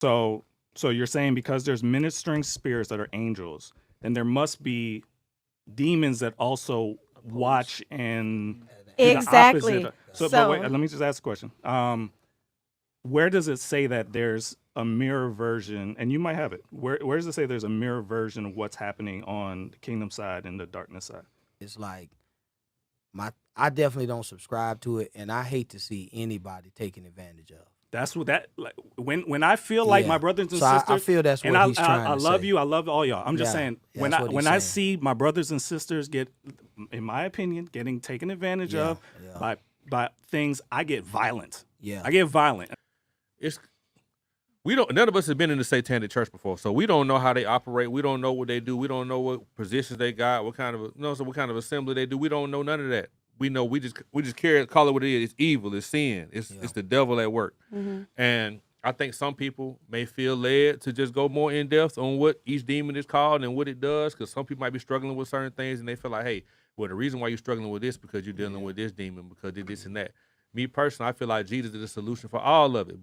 So you're saying because there's ministering spirits that are angels, then there must be demons that also watch and do the Exactly. opposite. But wait, let me just ask a question. Where does it say that there's a mirror version? And you might have it. Where does it say there's a mirror version of what's happening on the kingdom side and the darkness side? It's like I definitely don't subscribe to it, and I hate to see anybody taken advantage of. That's what that like when I feel like my brothers and So sisters. I feel that's what he's trying I to love say. you. I love all y'all. I'm just saying when that's what he's I saying. see my brothers and sisters get, in my opinion, getting taken advantage of by things, I get violent. Yeah. I get violent. None of us have been in the satanic church before, so we don't know how they operate. We don't know what they do. We don't know what positions they got, what kind of assembly they do. We don't know none of that. We know we just call it what it is. It's evil. It's sin. It's the devil at work. Mm-hmm. And I think some people may feel led to just go more in depth on what each demon is called and what it does, because some people might be struggling with certain things and they feel like, hey, well, the reason why you're struggling with this because you're dealing with this demon because of this and that. Me personally, I feel like Jesus is the solution for all of it.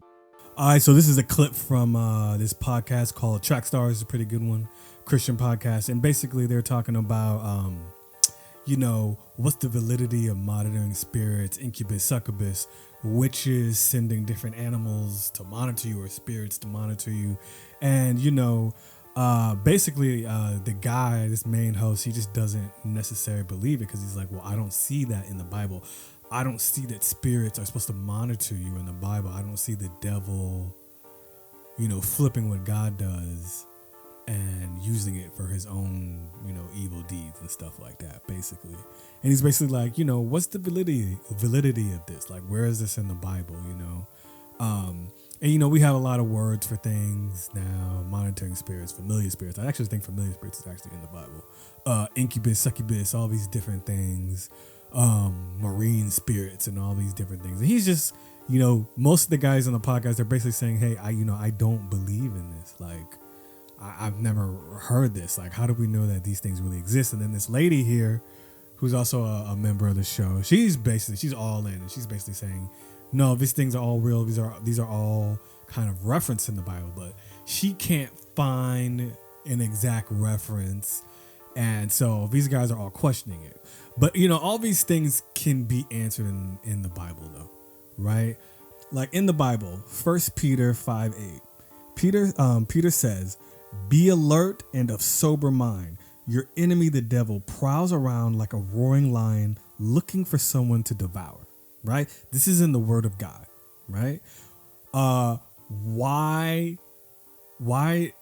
All right, so this is a clip from this podcast called Trackstarz. It's a pretty good one, Christian podcast, and basically they're talking about, what's the validity of monitoring spirits, incubus, succubus, witches sending different animals to monitor you or spirits to monitor you, and basically the guy, this main host, he just doesn't necessarily believe it because he's like, well, I don't see that in the Bible. I don't see that spirits are supposed to monitor you in the Bible. I don't see the devil, flipping what God does and using it for his own, evil deeds and stuff like that, basically. And he's basically like, what's the validity of this? Like, where is this in the Bible, And, we have a lot of words for things now, monitoring spirits, familiar spirits. I actually think familiar spirits is actually in the Bible. Incubus, succubus, all these different things. Marine spirits and all these different things. And he's just, most of the guys on the podcast, they're basically saying, hey, I don't believe in this. Like, I've never heard this. Like, how do we know that these things really exist? And then this lady here, who's also a member of the show, she's all in, and she's basically saying, no, these things are all real. These are all kind of referenced in the Bible, but she can't find an exact reference. And so these guys are all questioning it. But, all these things can be answered in the Bible, though, right? Like in the Bible, 1 Peter 5:8, Peter says, be alert and of sober mind. Your enemy, the devil, prowls around like a roaring lion looking for someone to devour, right? This is in the Word of God, right? What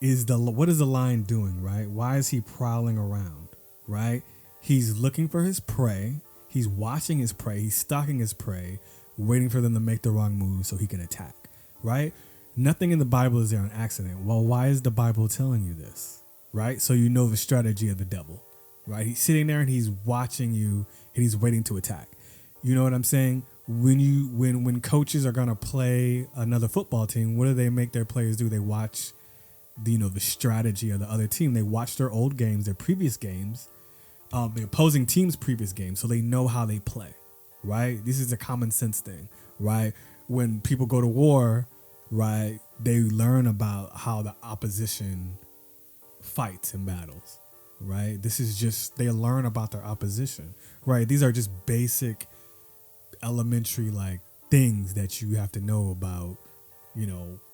is the lion doing, right? Why is he prowling around, right? He's looking for his prey. He's watching his prey. He's stalking his prey, waiting for them to make the wrong move so he can attack, right? Nothing in the Bible is there on accident. Well, why is the Bible telling you this, right? So you know the strategy of the devil, right? He's sitting there and he's watching you and he's waiting to attack. You know what I'm saying? When coaches are going to play another football team, what do they make their players do? They watch the strategy of the other team. They watch their old games, their previous games, the opposing team's previous games, so they know how they play, right? This is a common sense thing, right? When people go to war, right, they learn about how the opposition fights in battles, right? This is just, they learn about their opposition, right? These are just basic, elementary, like, things that you have to know about,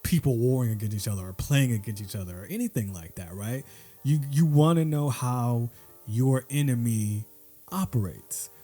people warring against each other or playing against each other or anything like that, right? You want to know how your enemy operates,